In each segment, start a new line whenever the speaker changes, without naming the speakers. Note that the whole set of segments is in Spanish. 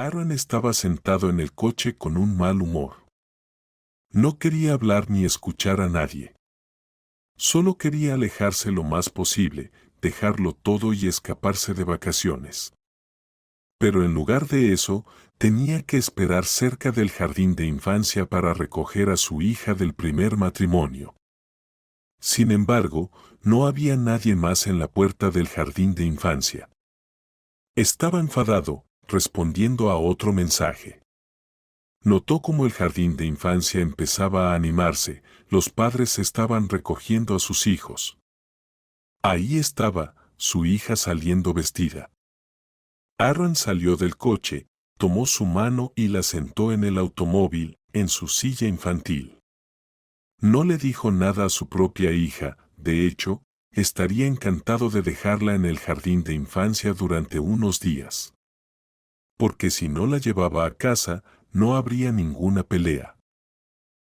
Aaron estaba sentado en el coche con un mal humor. No quería hablar ni escuchar a nadie. Solo quería alejarse lo más posible, dejarlo todo y escaparse de vacaciones. Pero en lugar de eso, tenía que esperar cerca del jardín de infancia para recoger a su hija del primer matrimonio. Sin embargo, no había nadie más en la puerta del jardín de infancia. Estaba enfadado, respondiendo a otro mensaje. Notó cómo el jardín de infancia empezaba a animarse, los padres estaban recogiendo a sus hijos. Ahí estaba, su hija saliendo vestida. Aaron salió del coche, tomó su mano y la sentó en el automóvil, en su silla infantil. No le dijo nada a su propia hija, de hecho, estaría encantado de dejarla en el jardín de infancia durante unos días. Porque si no la llevaba a casa, no habría ninguna pelea.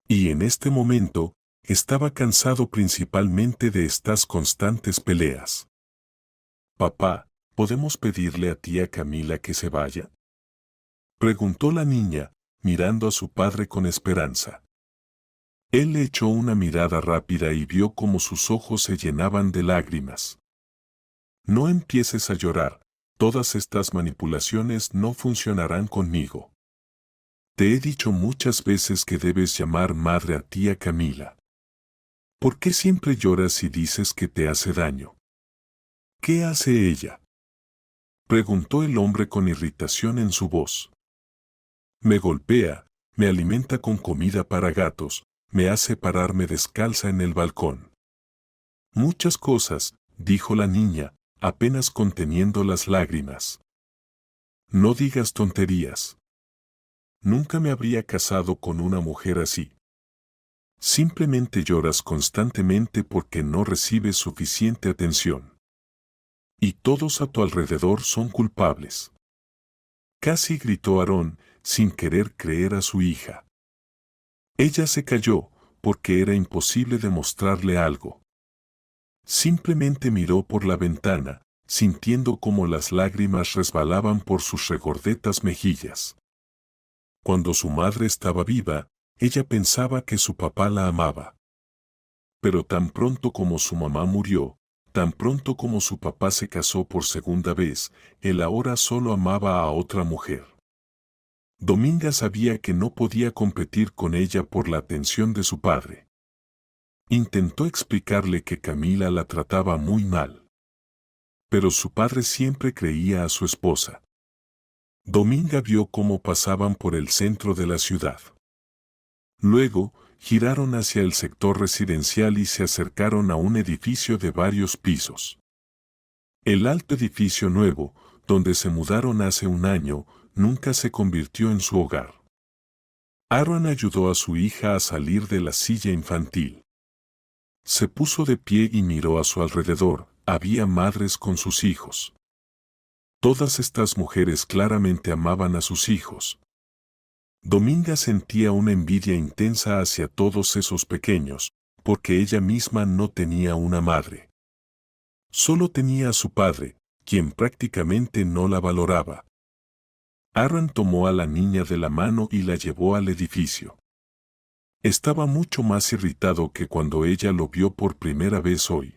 Y en este momento, estaba cansado principalmente de estas constantes peleas. Papá, ¿podemos pedirle a tía Camila que se vaya? Preguntó la niña, mirando a su padre con esperanza. Él le echó una mirada rápida y vio cómo sus ojos se llenaban de lágrimas. No empieces a llorar, todas estas manipulaciones no funcionarán conmigo. Te he dicho muchas veces que debes llamar madre a tía Camila. ¿Por qué siempre lloras y dices que te hace daño? ¿Qué hace ella? Preguntó el hombre con irritación en su voz. Me golpea, me alimenta con comida para gatos, me hace pararme descalza en el balcón. Muchas cosas, dijo la niña, apenas conteniendo las lágrimas. No digas tonterías. Nunca me habría casado con una mujer así. Simplemente lloras constantemente porque no recibes suficiente atención. Y todos a tu alrededor son culpables. Casi gritó Aarón, sin querer creer a su hija. Ella se calló, porque era imposible demostrarle algo. Simplemente miró por la ventana, sintiendo cómo las lágrimas resbalaban por sus regordetas mejillas. Cuando su madre estaba viva, ella pensaba que su papá la amaba. Pero tan pronto como su mamá murió, tan pronto como su papá se casó por segunda vez, él ahora solo amaba a otra mujer. Dominga sabía que no podía competir con ella por la atención de su padre. Intentó explicarle que Camila la trataba muy mal. Pero su padre siempre creía a su esposa. Dominga vio cómo pasaban por el centro de la ciudad. Luego, giraron hacia el sector residencial y se acercaron a un edificio de varios pisos. El alto edificio nuevo, donde se mudaron hace un año, nunca se convirtió en su hogar. Aaron ayudó a su hija a salir de la silla infantil. Se puso de pie y miró a su alrededor, había madres con sus hijos. Todas estas mujeres claramente amaban a sus hijos. Dominga sentía una envidia intensa hacia todos esos pequeños, porque ella misma no tenía una madre. Solo tenía a su padre, quien prácticamente no la valoraba. Aaron tomó a la niña de la mano y la llevó al edificio. Estaba mucho más irritado que cuando ella lo vio por primera vez hoy.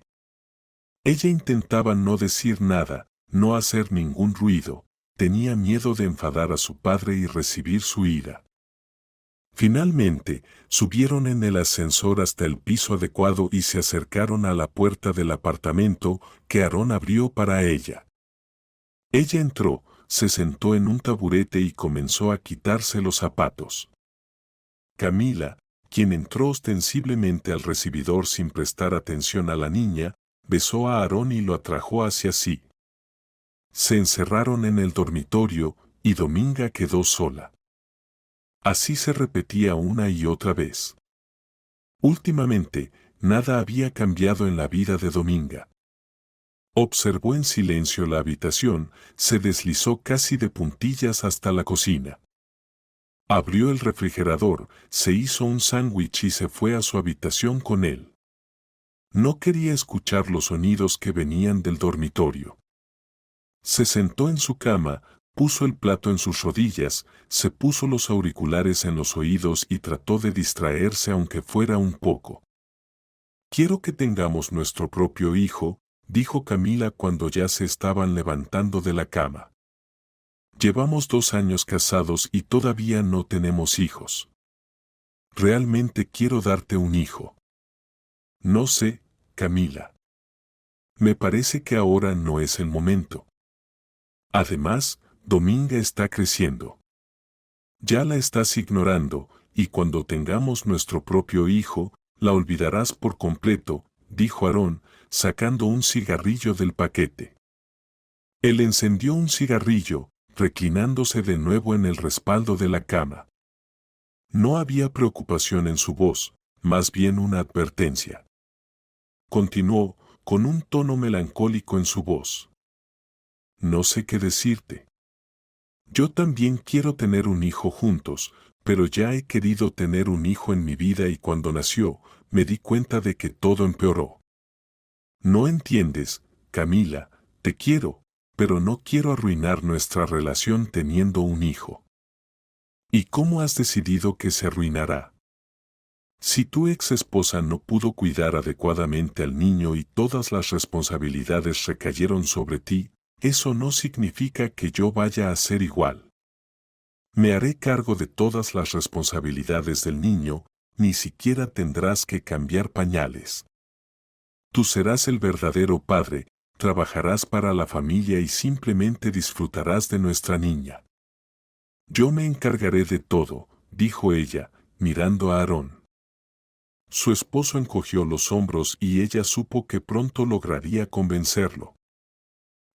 Ella intentaba no decir nada, no hacer ningún ruido, tenía miedo de enfadar a su padre y recibir su ira. Finalmente, subieron en el ascensor hasta el piso adecuado y se acercaron a la puerta del apartamento que Aarón abrió para ella. Ella entró, se sentó en un taburete y comenzó a quitarse los zapatos. Camila, quien entró ostensiblemente al recibidor sin prestar atención a la niña, besó a Aarón y lo atrajo hacia sí. Se encerraron en el dormitorio, y Dominga quedó sola. Así se repetía una y otra vez. Últimamente, nada había cambiado en la vida de Dominga. Observó en silencio la habitación, se deslizó casi de puntillas hasta la cocina. Abrió el refrigerador, se hizo un sándwich y se fue a su habitación con él. No quería escuchar los sonidos que venían del dormitorio. Se sentó en su cama, Puso el plato en sus rodillas, se puso los auriculares en los oídos y trató de distraerse aunque fuera un poco. «Quiero que tengamos nuestro propio hijo», dijo Camila cuando ya se estaban levantando de la cama. «Llevamos 2 años casados y todavía no tenemos hijos. Realmente quiero darte un hijo». «No sé, Camila. Me parece que ahora no es el momento. Además, Dominga está creciendo. Ya la estás ignorando, y cuando tengamos nuestro propio hijo, la olvidarás por completo», dijo Aarón, sacando un cigarrillo del paquete. Él encendió un cigarrillo, reclinándose de nuevo en el respaldo de la cama. No había preocupación en su voz, más bien una advertencia. Continuó, con un tono melancólico en su voz. «No sé qué decirte. Yo también quiero tener un hijo juntos, pero ya he querido tener un hijo en mi vida y cuando nació, me di cuenta de que todo empeoró. No entiendes, Camila, te quiero, pero no quiero arruinar nuestra relación teniendo un hijo». «¿Y cómo has decidido que se arruinará? Si tu ex esposa no pudo cuidar adecuadamente al niño y todas las responsabilidades recayeron sobre ti, eso no significa que yo vaya a ser igual. Me haré cargo de todas las responsabilidades del niño, ni siquiera tendrás que cambiar pañales. Tú serás el verdadero padre, trabajarás para la familia y simplemente disfrutarás de nuestra niña». «Yo me encargaré de todo», dijo ella, mirando a Aarón. Su esposo encogió los hombros y ella supo que pronto lograría convencerlo.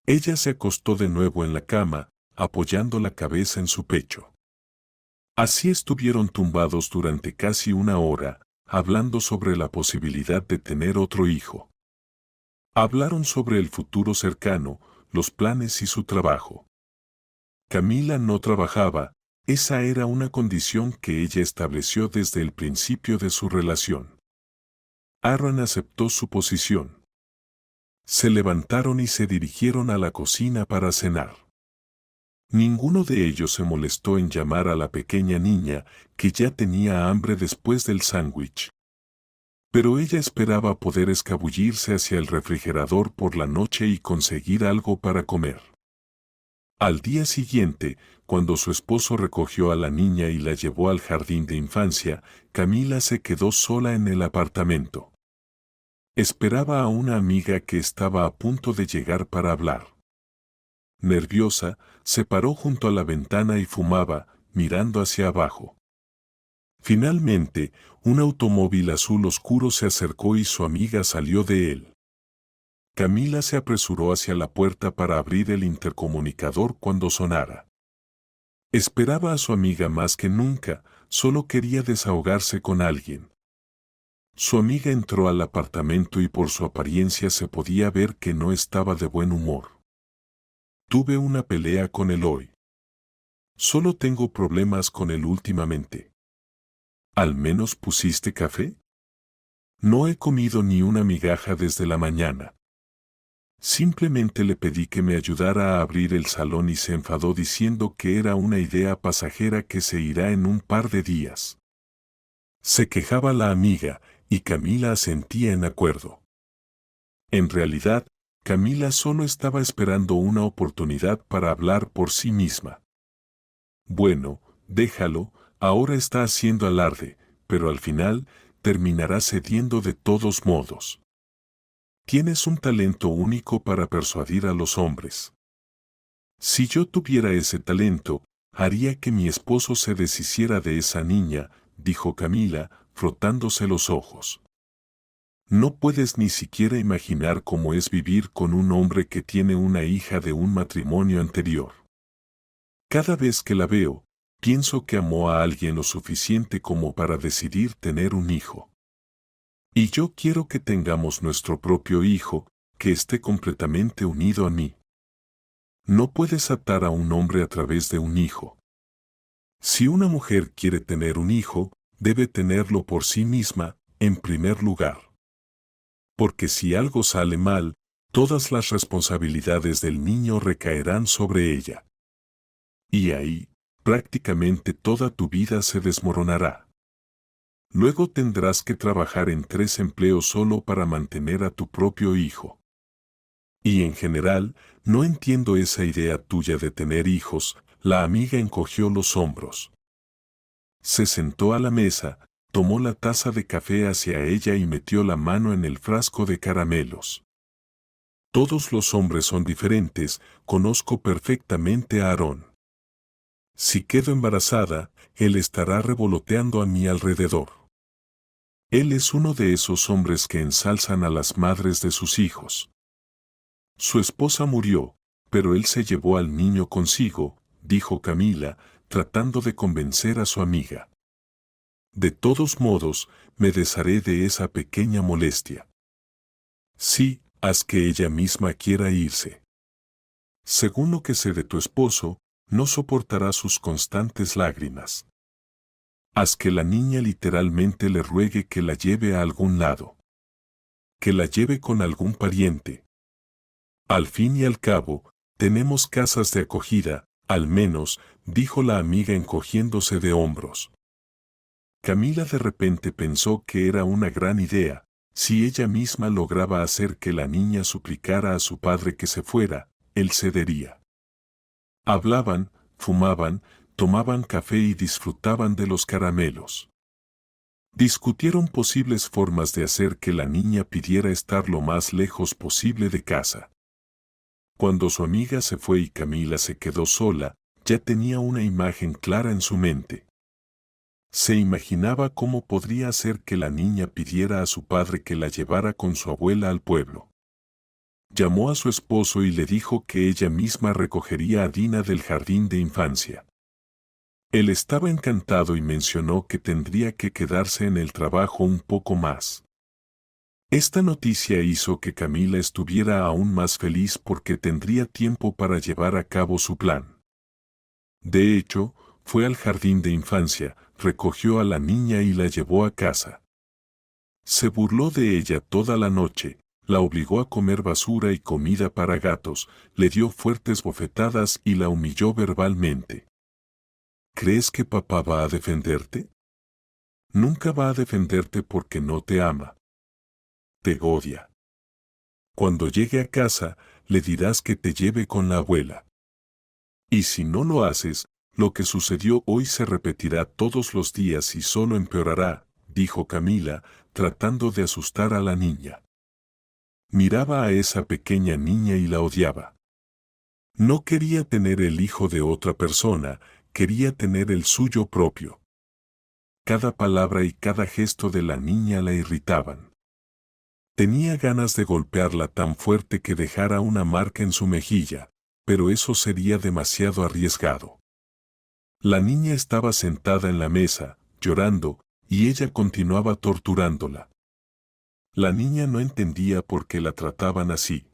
Ella se acostó de nuevo en la cama, apoyando la cabeza en su pecho. Así estuvieron tumbados durante casi 1 hora, hablando sobre la posibilidad de tener otro hijo. Hablaron sobre el futuro cercano, los planes y su trabajo. Camila no trabajaba, esa era una condición que ella estableció desde el principio de su relación. Aarón aceptó su posición. Se levantaron y se dirigieron a la cocina para cenar. Ninguno de ellos se molestó en llamar a la pequeña niña, que ya tenía hambre después del sándwich. Pero ella esperaba poder escabullirse hacia el refrigerador por la noche y conseguir algo para comer. Al día siguiente, cuando su esposo recogió a la niña y la llevó al jardín de infancia, Camila se quedó sola en el apartamento. Esperaba a una amiga que estaba a punto de llegar para hablar. Nerviosa, se paró junto a la ventana y fumaba, mirando hacia abajo. Finalmente, un automóvil azul oscuro se acercó y su amiga salió de él. Camila se apresuró hacia la puerta para abrir el intercomunicador cuando sonara. Esperaba a su amiga más que nunca, solo quería desahogarse con alguien. Su amiga entró al apartamento y por su apariencia se podía ver que no estaba de buen humor. «Tuve una pelea con él hoy. Solo tengo problemas con él últimamente». «¿Al menos pusiste café?» «No he comido ni una migaja desde la mañana. Simplemente le pedí que me ayudara a abrir el salón y se enfadó diciendo que era una idea pasajera que se irá en un par de días». Se quejaba la amiga, y Camila asentía en acuerdo. En realidad, Camila solo estaba esperando una oportunidad para hablar por sí misma. «Bueno, déjalo, ahora está haciendo alarde, pero al final terminará cediendo de todos modos. Tienes un talento único para persuadir a los hombres. Si yo tuviera ese talento, haría que mi esposo se deshiciera de esa niña», dijo Camila, frotándose los ojos. «No puedes ni siquiera imaginar cómo es vivir con un hombre que tiene una hija de un matrimonio anterior. Cada vez que la veo, pienso que amó a alguien lo suficiente como para decidir tener un hijo. Y yo quiero que tengamos nuestro propio hijo, que esté completamente unido a mí. No puedes atar a un hombre a través de un hijo. Si una mujer quiere tener un hijo, debe tenerlo por sí misma, en primer lugar. Porque si algo sale mal, todas las responsabilidades del niño recaerán sobre ella. Y ahí, prácticamente toda tu vida se desmoronará. Luego tendrás que trabajar en 3 empleos solo para mantener a tu propio hijo. Y en general, no entiendo esa idea tuya de tener hijos. La amiga encogió los hombros. Se sentó a la mesa, tomó la taza de café hacia ella y metió la mano en el frasco de caramelos. Todos los hombres son diferentes, conozco perfectamente a Aarón. Si quedo embarazada, él estará revoloteando a mi alrededor. Él es uno de esos hombres que ensalzan a las madres de sus hijos. Su esposa murió, pero él se llevó al niño consigo, dijo Camila, tratando de convencer a su amiga. De todos modos, me desharé de esa pequeña molestia. Sí, haz que ella misma quiera irse. Según lo que sé de tu esposo, no soportará sus constantes lágrimas. Haz que la niña literalmente le ruegue que la lleve a algún lado. Que la lleve con algún pariente. Al fin y al cabo, tenemos casas de acogida, al menos, dijo la amiga encogiéndose de hombros. Camila de repente pensó que era una gran idea, si ella misma lograba hacer que la niña suplicara a su padre que se fuera, él cedería. Hablaban, fumaban, tomaban café y disfrutaban de los caramelos. Discutieron posibles formas de hacer que la niña pidiera estar lo más lejos posible de casa. Cuando su amiga se fue y Camila se quedó sola, ya tenía una imagen clara en su mente. Se imaginaba cómo podría hacer que la niña pidiera a su padre que la llevara con su abuela al pueblo. Llamó a su esposo y le dijo que ella misma recogería a Dina del jardín de infancia. Él estaba encantado y mencionó que tendría que quedarse en el trabajo un poco más. Esta noticia hizo que Camila estuviera aún más feliz porque tendría tiempo para llevar a cabo su plan. De hecho, fue al jardín de infancia, recogió a la niña y la llevó a casa. Se burló de ella toda la noche, la obligó a comer basura y comida para gatos, le dio fuertes bofetadas y la humilló verbalmente. ¿Crees que papá va a defenderte? Nunca va a defenderte porque no te ama. Te odia. Cuando llegue a casa, le dirás que te lleve con la abuela. Y si no lo haces, lo que sucedió hoy se repetirá todos los días y solo empeorará, dijo Camila, tratando de asustar a la niña. Miraba a esa pequeña niña y la odiaba. No quería tener el hijo de otra persona, quería tener el suyo propio. Cada palabra y cada gesto de la niña la irritaban. Tenía ganas de golpearla tan fuerte que dejara una marca en su mejilla, pero eso sería demasiado arriesgado. La niña estaba sentada en la mesa, llorando, y ella continuaba torturándola. La niña no entendía por qué la trataban así.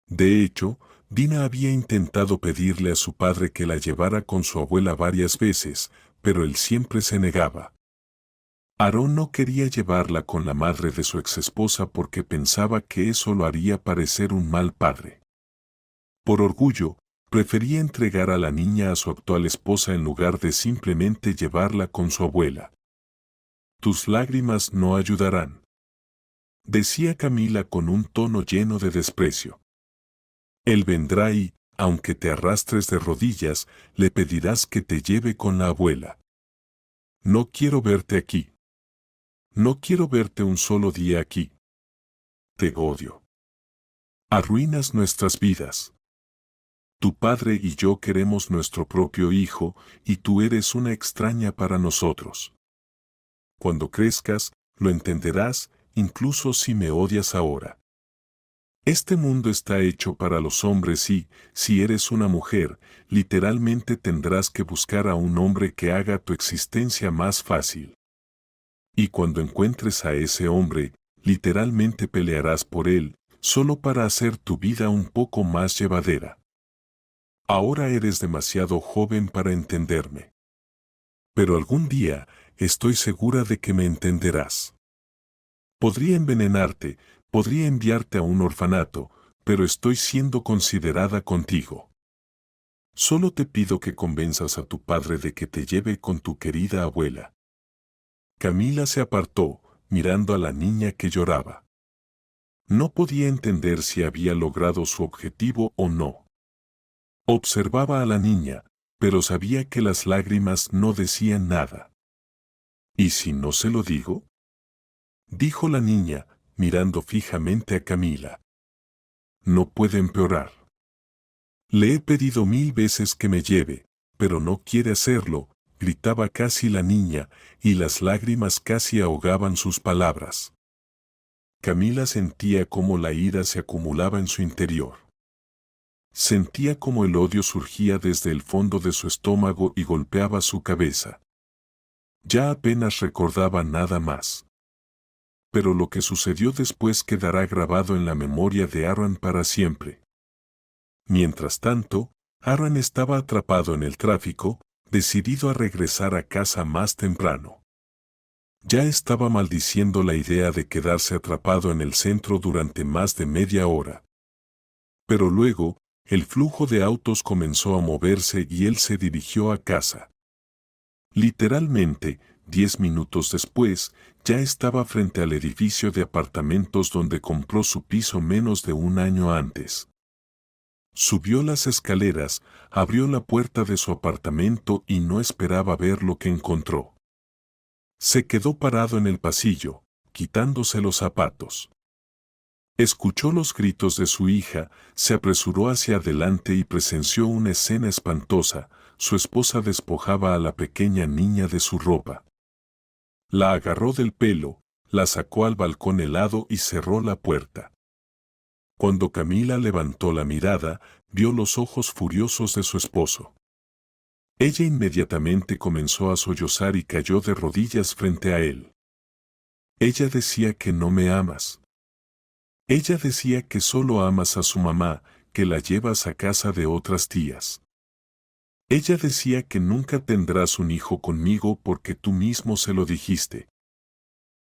De hecho, Dina había intentado pedirle a su padre que la llevara con su abuela varias veces, pero él siempre se negaba. Aarón no quería llevarla con la madre de su exesposa porque pensaba que eso lo haría parecer un mal padre. Por orgullo, prefería entregar a la niña a su actual esposa en lugar de simplemente llevarla con su abuela. Tus lágrimas no ayudarán, decía Camila con un tono lleno de desprecio. Él vendrá y, aunque te arrastres de rodillas, le pedirás que te lleve con la abuela. No quiero verte aquí. No quiero verte un solo día aquí. Te odio. Arruinas nuestras vidas. Tu padre y yo queremos nuestro propio hijo, y tú eres una extraña para nosotros. Cuando crezcas, lo entenderás, incluso si me odias ahora. Este mundo está hecho para los hombres y, si eres una mujer, literalmente tendrás que buscar a un hombre que haga tu existencia más fácil. Y cuando encuentres a ese hombre, literalmente pelearás por él, solo para hacer tu vida un poco más llevadera. Ahora eres demasiado joven para entenderme. Pero algún día, estoy segura de que me entenderás. Podría envenenarte, podría enviarte a un orfanato, pero estoy siendo considerada contigo. Solo te pido que convenzas a tu padre de que te lleve con tu querida abuela. Camila se apartó, mirando a la niña que lloraba. No podía entender si había logrado su objetivo o no. Observaba a la niña, pero sabía que las lágrimas no decían nada. ¿Y si no se lo digo?, dijo la niña, mirando fijamente a Camila. No puede empeorar. Le he pedido 1000 veces que me lleve, pero no quiere hacerlo, gritaba casi la niña, y las lágrimas casi ahogaban sus palabras. Camila sentía cómo la ira se acumulaba en su interior. Sentía cómo el odio surgía desde el fondo de su estómago y golpeaba su cabeza. Ya apenas recordaba nada más. Pero lo que sucedió después quedará grabado en la memoria de Aaron para siempre. Mientras tanto, Aaron estaba atrapado en el tráfico, decidido a regresar a casa más temprano. Ya estaba maldiciendo la idea de quedarse atrapado en el centro durante más de media hora. Pero luego, el flujo de autos comenzó a moverse y él se dirigió a casa. Literalmente, 10 minutos después, ya estaba frente al edificio de apartamentos donde compró su piso menos de un año antes. Subió las escaleras, abrió la puerta de su apartamento y no esperaba ver lo que encontró. Se quedó parado en el pasillo, quitándose los zapatos. Escuchó los gritos de su hija, se apresuró hacia adelante y presenció una escena espantosa. Su esposa despojaba a la pequeña niña de su ropa. La agarró del pelo, la sacó al balcón helado y cerró la puerta. Cuando Camila levantó la mirada, vio los ojos furiosos de su esposo. Ella inmediatamente comenzó a sollozar y cayó de rodillas frente a él. Ella decía que no me amas. Ella decía que solo amas a su mamá, que la llevas a casa de otras tías. Ella decía que nunca tendrás un hijo conmigo porque tú mismo se lo dijiste.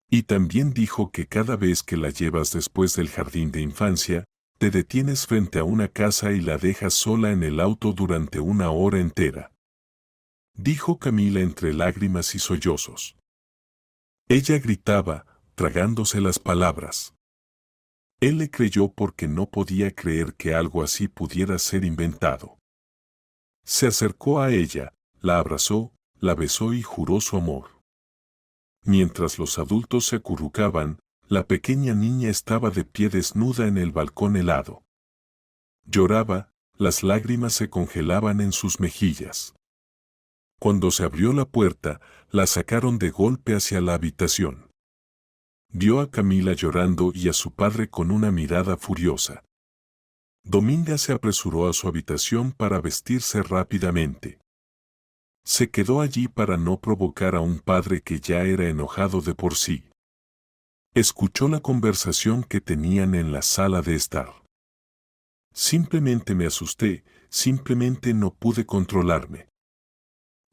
Y también dijo que cada vez que la llevas después del jardín de infancia, te detienes frente a una casa y la dejas sola en el auto durante una hora entera. Dijo Camila entre lágrimas y sollozos. Ella gritaba, tragándose las palabras. Él le creyó porque no podía creer que algo así pudiera ser inventado. Se acercó a ella, la abrazó, la besó y juró su amor. Mientras los adultos se acurrucaban, la pequeña niña estaba de pie desnuda en el balcón helado. Lloraba, las lágrimas se congelaban en sus mejillas. Cuando se abrió la puerta, la sacaron de golpe hacia la habitación. Vio a Camila llorando y a su padre con una mirada furiosa. Dominga se apresuró a su habitación para vestirse rápidamente. Se quedó allí para no provocar a un padre que ya era enojado de por sí. Escuchó la conversación que tenían en la sala de estar. Simplemente me asusté, simplemente no pude controlarme.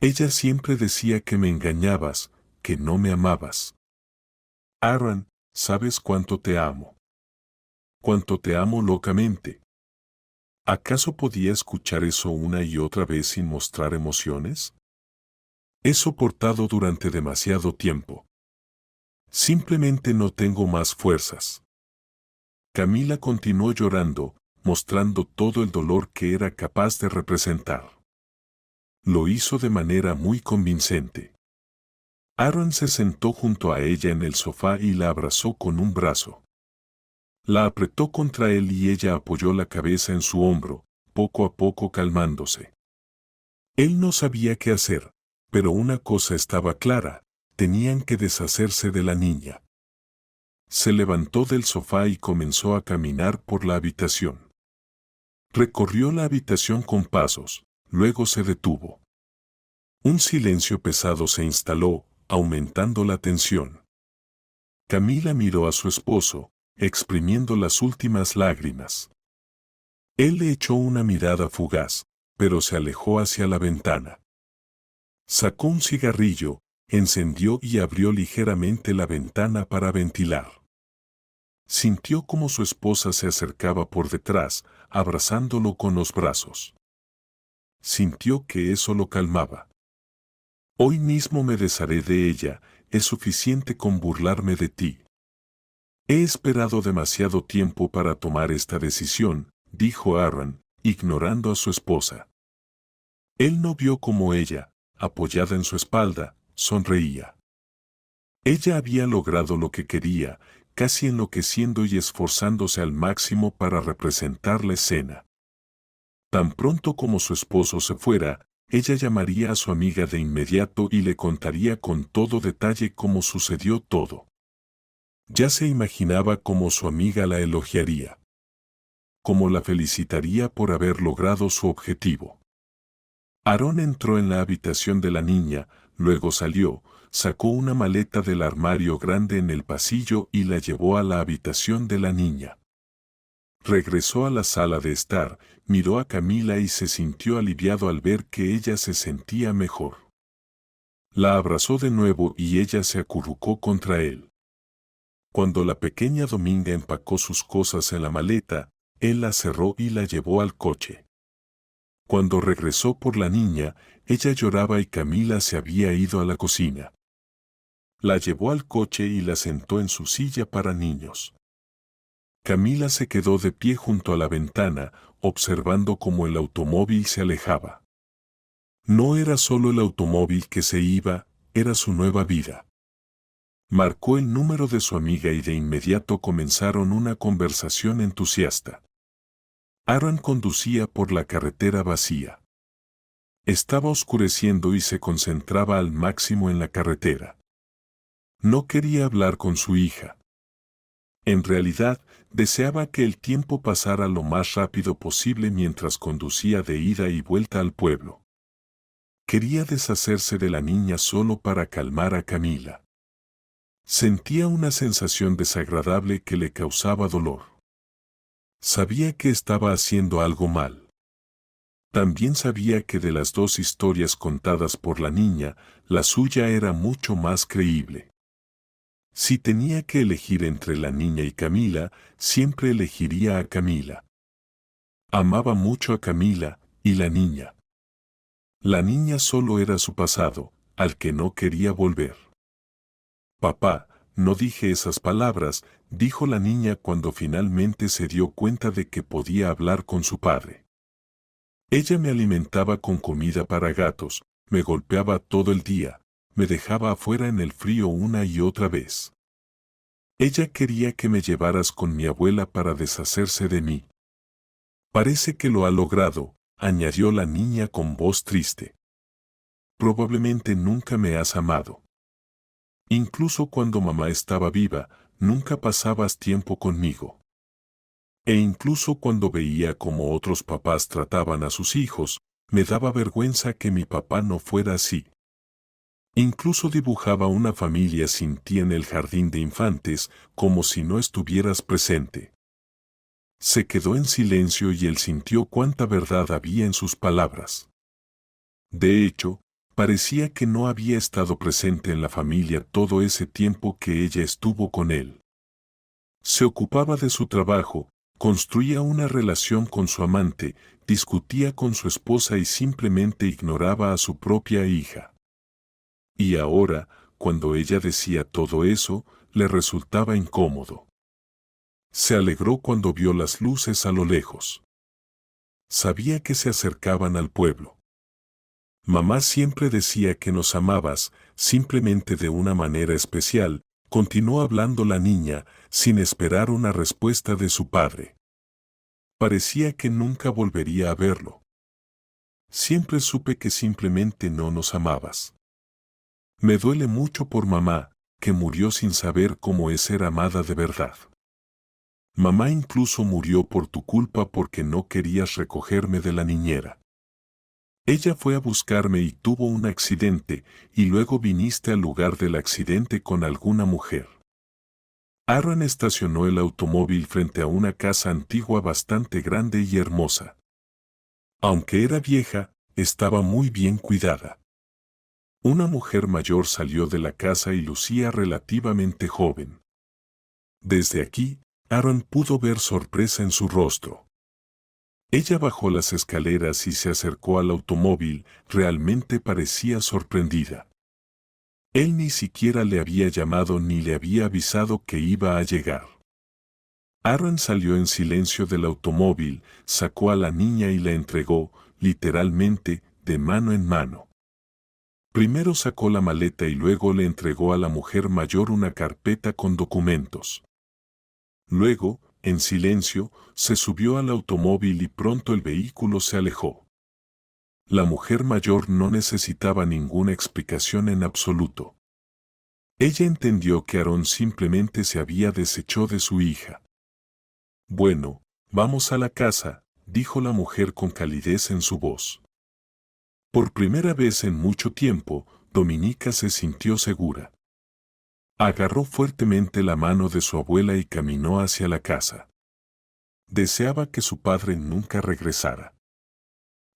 Ella siempre decía que me engañabas, que no me amabas. Aaron, ¿sabes cuánto te amo? Cuánto te amo locamente. ¿Acaso podía escuchar eso una y otra vez sin mostrar emociones? He soportado durante demasiado tiempo. Simplemente no tengo más fuerzas. Camila continuó llorando, mostrando todo el dolor que era capaz de representar. Lo hizo de manera muy convincente. Aaron se sentó junto a ella en el sofá y la abrazó con un brazo. La apretó contra él y ella apoyó la cabeza en su hombro, poco a poco calmándose. Él no sabía qué hacer, pero una cosa estaba clara, tenían que deshacerse de la niña. Se levantó del sofá y comenzó a caminar por la habitación. Recorrió la habitación con pasos, luego se detuvo. Un silencio pesado se instaló, aumentando la tensión. Camila miró a su esposo, exprimiendo las últimas lágrimas. Él le echó una mirada fugaz, pero se alejó hacia la ventana. Sacó un cigarrillo, encendió y abrió ligeramente la ventana para ventilar. Sintió como su esposa se acercaba por detrás, abrazándolo con los brazos. sintió que eso lo calmaba. Hoy mismo me desharé de ella, es suficiente con burlarme de ti. He esperado demasiado tiempo para tomar esta decisión, dijo Aaron, ignorando a su esposa. Él no vio cómo ella, apoyada en su espalda, sonreía. Ella había logrado lo que quería, casi enloqueciendo y esforzándose al máximo para representar la escena. Tan pronto como su esposo se fuera, ella llamaría a su amiga de inmediato y le contaría con todo detalle cómo sucedió todo. Ya se imaginaba cómo su amiga la elogiaría, cómo la felicitaría por haber logrado su objetivo. Aarón entró en la habitación de la niña, luego salió, sacó una maleta del armario grande en el pasillo y la llevó a la habitación de la niña. Regresó a la sala de estar, miró a Camila y se sintió aliviado al ver que ella se sentía mejor. La abrazó de nuevo y ella se acurrucó contra él. Cuando la pequeña Dominga empacó sus cosas en la maleta, él la cerró y la llevó al coche. Cuando regresó por la niña, ella lloraba y Camila se había ido a la cocina. La llevó al coche y la sentó en su silla para niños. Camila se quedó de pie junto a la ventana, observando cómo el automóvil se alejaba. No era solo el automóvil que se iba, era su nueva vida. Marcó el número de su amiga y de inmediato comenzaron una conversación entusiasta. Aaron conducía por la carretera vacía. Estaba oscureciendo y se concentraba al máximo en la carretera. No quería hablar con su hija. En realidad, deseaba que el tiempo pasara lo más rápido posible mientras conducía de ida y vuelta al pueblo. Quería deshacerse de la niña solo para calmar a Camila. Sentía una sensación desagradable que le causaba dolor. Sabía que estaba haciendo algo mal. También sabía que de las dos historias contadas por la niña, la suya era mucho más creíble. Si tenía que elegir entre la niña y Camila, siempre elegiría a Camila. Amaba mucho a Camila y la niña. La niña solo era su pasado, al que no quería volver. Papá, no dije esas palabras, dijo la niña cuando finalmente se dio cuenta de que podía hablar con su padre. Ella me alimentaba con comida para gatos, me golpeaba todo el día, me dejaba afuera en el frío una y otra vez. Ella quería que me llevaras con mi abuela para deshacerse de mí. Parece que lo ha logrado, añadió la niña con voz triste. Probablemente nunca me has amado. Incluso cuando mamá estaba viva, nunca pasabas tiempo conmigo. E incluso cuando veía cómo otros papás trataban a sus hijos, me daba vergüenza que mi papá no fuera así. Incluso dibujaba una familia sin ti en el jardín de infantes, como si no estuvieras presente. Se quedó en silencio y él sintió cuánta verdad había en sus palabras. De hecho, parecía que no había estado presente en la familia todo ese tiempo que ella estuvo con él. Se ocupaba de su trabajo, construía una relación con su amante, discutía con su esposa y simplemente ignoraba a su propia hija. Y ahora, cuando ella decía todo eso, le resultaba incómodo. Se alegró cuando vio las luces a lo lejos. Sabía que se acercaban al pueblo. Mamá siempre decía que nos amabas, simplemente de una manera especial, continuó hablando la niña, sin esperar una respuesta de su padre. Parecía que nunca volvería a verlo. Siempre supe que simplemente no nos amabas. Me duele mucho por mamá, que murió sin saber cómo es ser amada de verdad. Mamá incluso murió por tu culpa porque no querías recogerme de la niñera. Ella fue a buscarme y tuvo un accidente, y luego viniste al lugar del accidente con alguna mujer. Aaron estacionó el automóvil frente a una casa antigua bastante grande y hermosa. Aunque era vieja, estaba muy bien cuidada. Una mujer mayor salió de la casa y lucía relativamente joven. Desde aquí, Aaron pudo ver sorpresa en su rostro. Ella bajó las escaleras y se acercó al automóvil, realmente parecía sorprendida. Él ni siquiera le había llamado ni le había avisado que iba a llegar. Aaron salió en silencio del automóvil, sacó a la niña y la entregó, literalmente, de mano en mano. Primero sacó la maleta y luego le entregó a la mujer mayor una carpeta con documentos. Luego, en silencio, se subió al automóvil y pronto el vehículo se alejó. La mujer mayor no necesitaba ninguna explicación en absoluto. Ella entendió que Aaron simplemente se había deshecho de su hija. Bueno, vamos a la casa, dijo la mujer con calidez en su voz. Por primera vez en mucho tiempo, Dominica se sintió segura. Agarró fuertemente la mano de su abuela y caminó hacia la casa. Deseaba que su padre nunca regresara.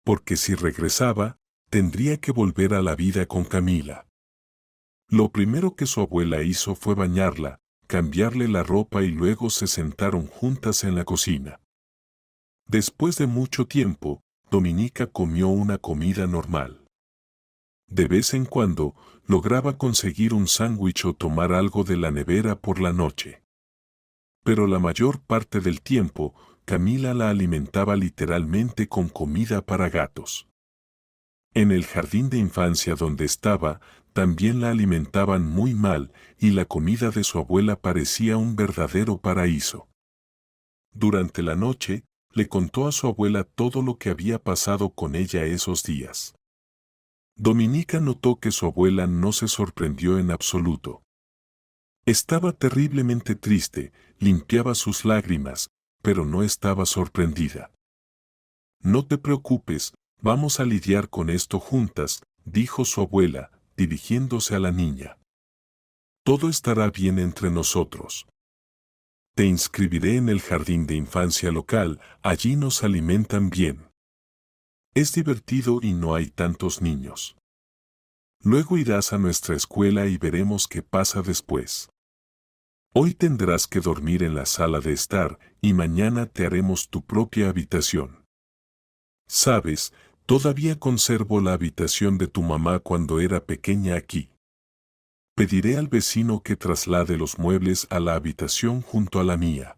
Porque si regresaba, tendría que volver a la vida con Camila. Lo primero que su abuela hizo fue bañarla, cambiarle la ropa y luego se sentaron juntas en la cocina. Después de mucho tiempo, Dominica comió una comida normal. De vez en cuando, lograba conseguir un sándwich o tomar algo de la nevera por la noche. Pero la mayor parte del tiempo, Camila la alimentaba literalmente con comida para gatos. En el jardín de infancia donde estaba, también la alimentaban muy mal y la comida de su abuela parecía un verdadero paraíso. Durante la noche, le contó a su abuela todo lo que había pasado con ella esos días. Dominica notó que su abuela no se sorprendió en absoluto. Estaba terriblemente triste, limpiaba sus lágrimas, pero no estaba sorprendida. No te preocupes, vamos a lidiar con esto juntas, dijo su abuela, dirigiéndose a la niña. Todo estará bien entre nosotros. Te inscribiré en el jardín de infancia local, allí nos alimentan bien. Es divertido y no hay tantos niños. Luego irás a nuestra escuela y veremos qué pasa después. Hoy tendrás que dormir en la sala de estar y mañana te haremos tu propia habitación. Sabes, todavía conservo la habitación de tu mamá cuando era pequeña aquí. Pediré al vecino que traslade los muebles a la habitación junto a la mía.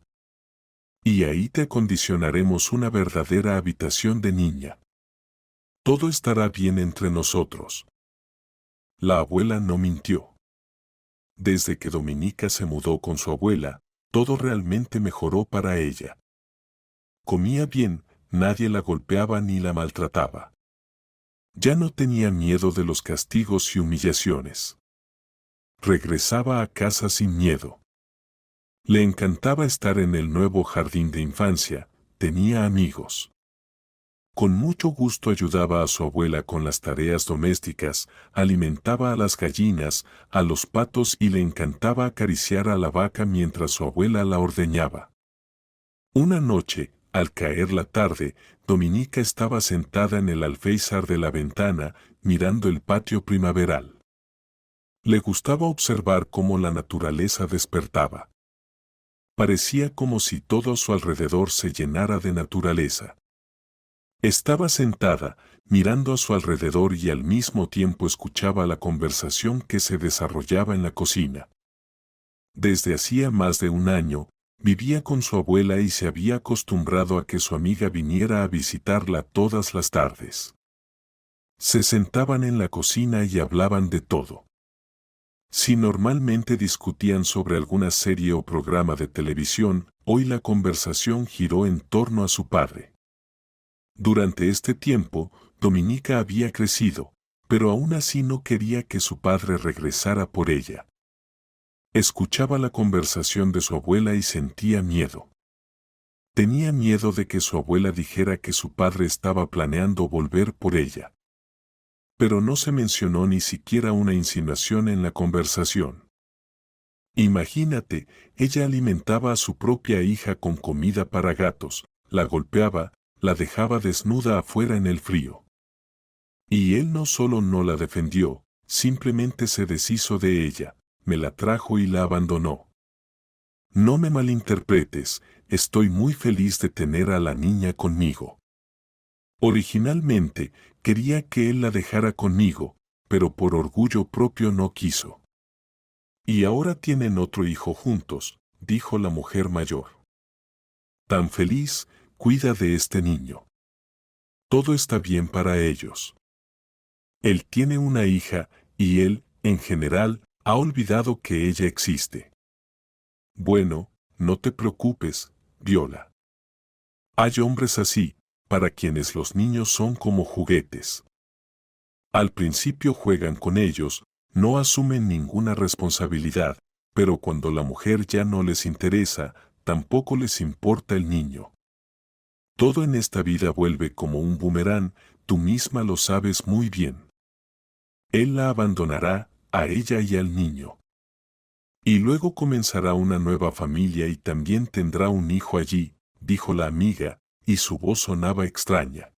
Y ahí te acondicionaremos una verdadera habitación de niña. Todo estará bien entre nosotros. La abuela no mintió. Desde que Dominica se mudó con su abuela, todo realmente mejoró para ella. Comía bien, nadie la golpeaba ni la maltrataba. Ya no tenía miedo de los castigos y humillaciones. Regresaba a casa sin miedo. Le encantaba estar en el nuevo jardín de infancia, tenía amigos. Con mucho gusto ayudaba a su abuela con las tareas domésticas, alimentaba a las gallinas, a los patos y le encantaba acariciar a la vaca mientras su abuela la ordeñaba. Una noche, al caer la tarde, Dominica estaba sentada en el alféizar de la ventana, mirando el patio primaveral. Le gustaba observar cómo la naturaleza despertaba. Parecía como si todo a su alrededor se llenara de naturaleza. Estaba sentada, mirando a su alrededor y al mismo tiempo escuchaba la conversación que se desarrollaba en la cocina. Desde hacía más de un año, vivía con su abuela y se había acostumbrado a que su amiga viniera a visitarla todas las tardes. Se sentaban en la cocina y hablaban de todo. Si normalmente discutían sobre alguna serie o programa de televisión, hoy la conversación giró en torno a su padre. Durante este tiempo, Dominica había crecido, pero aún así no quería que su padre regresara por ella. Escuchaba la conversación de su abuela y sentía miedo. Tenía miedo de que su abuela dijera que su padre estaba planeando volver por ella. Pero no se mencionó ni siquiera una insinuación en la conversación. Imagínate, ella alimentaba a su propia hija con comida para gatos, la golpeaba, la dejaba desnuda afuera en el frío. Y él no solo no la defendió, simplemente se deshizo de ella, me la trajo y la abandonó. No me malinterpretes, estoy muy feliz de tener a la niña conmigo. Originalmente, quería que él la dejara conmigo, pero por orgullo propio no quiso. Y ahora tienen otro hijo juntos, dijo la mujer mayor. Tan feliz, cuida de este niño. Todo está bien para ellos. Él tiene una hija, y él, en general, ha olvidado que ella existe. Bueno, no te preocupes, Viola. Hay hombres así, para quienes los niños son como juguetes. Al principio juegan con ellos, no asumen ninguna responsabilidad, pero cuando la mujer ya no les interesa, tampoco les importa el niño. Todo en esta vida vuelve como un boomerang, tú misma lo sabes muy bien. Él la abandonará, a ella y al niño. Y luego comenzará una nueva familia y también tendrá un hijo allí, dijo la amiga, y su voz sonaba extraña.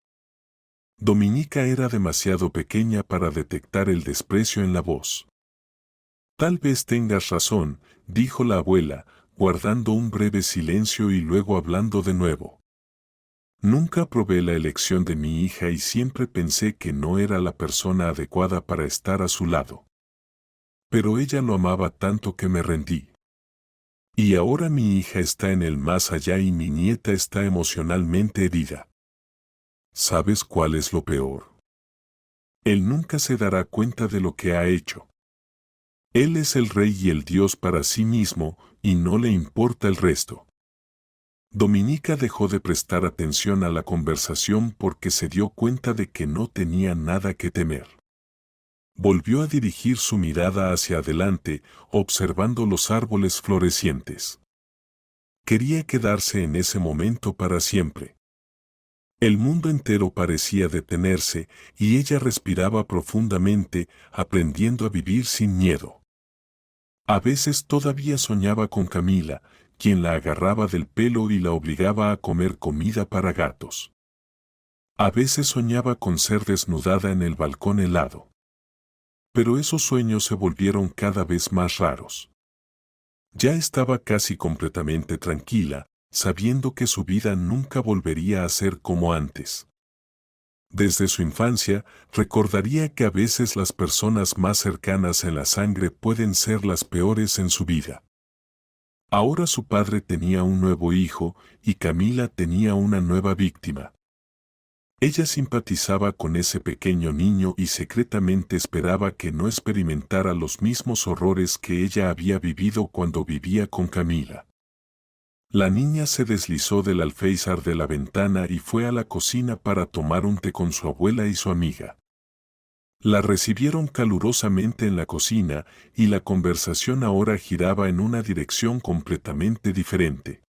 Dominica era demasiado pequeña para detectar el desprecio en la voz. Tal vez tengas razón, dijo la abuela, guardando un breve silencio y luego hablando de nuevo. Nunca aprobé la elección de mi hija y siempre pensé que no era la persona adecuada para estar a su lado. Pero ella lo amaba tanto que me rendí. Y ahora mi hija está en el más allá y mi nieta está emocionalmente herida. ¿Sabes cuál es lo peor? Él nunca se dará cuenta de lo que ha hecho. Él es el rey y el Dios para sí mismo, y no le importa el resto. Dominica dejó de prestar atención a la conversación porque se dio cuenta de que no tenía nada que temer. Volvió a dirigir su mirada hacia adelante, observando los árboles florecientes. Quería quedarse en ese momento para siempre. El mundo entero parecía detenerse, y ella respiraba profundamente, aprendiendo a vivir sin miedo. A veces todavía soñaba con Camila, quien la agarraba del pelo y la obligaba a comer comida para gatos. A veces soñaba con ser desnudada en el balcón helado. Pero esos sueños se volvieron cada vez más raros. Ya estaba casi completamente tranquila, sabiendo que su vida nunca volvería a ser como antes. Desde su infancia, recordaría que a veces las personas más cercanas en la sangre pueden ser las peores en su vida. Ahora su padre tenía un nuevo hijo, y Camila tenía una nueva víctima. Ella simpatizaba con ese pequeño niño y secretamente esperaba que no experimentara los mismos horrores que ella había vivido cuando vivía con Camila. La niña se deslizó del alféizar de la ventana y fue a la cocina para tomar un té con su abuela y su amiga. La recibieron calurosamente en la cocina y la conversación ahora giraba en una dirección completamente diferente.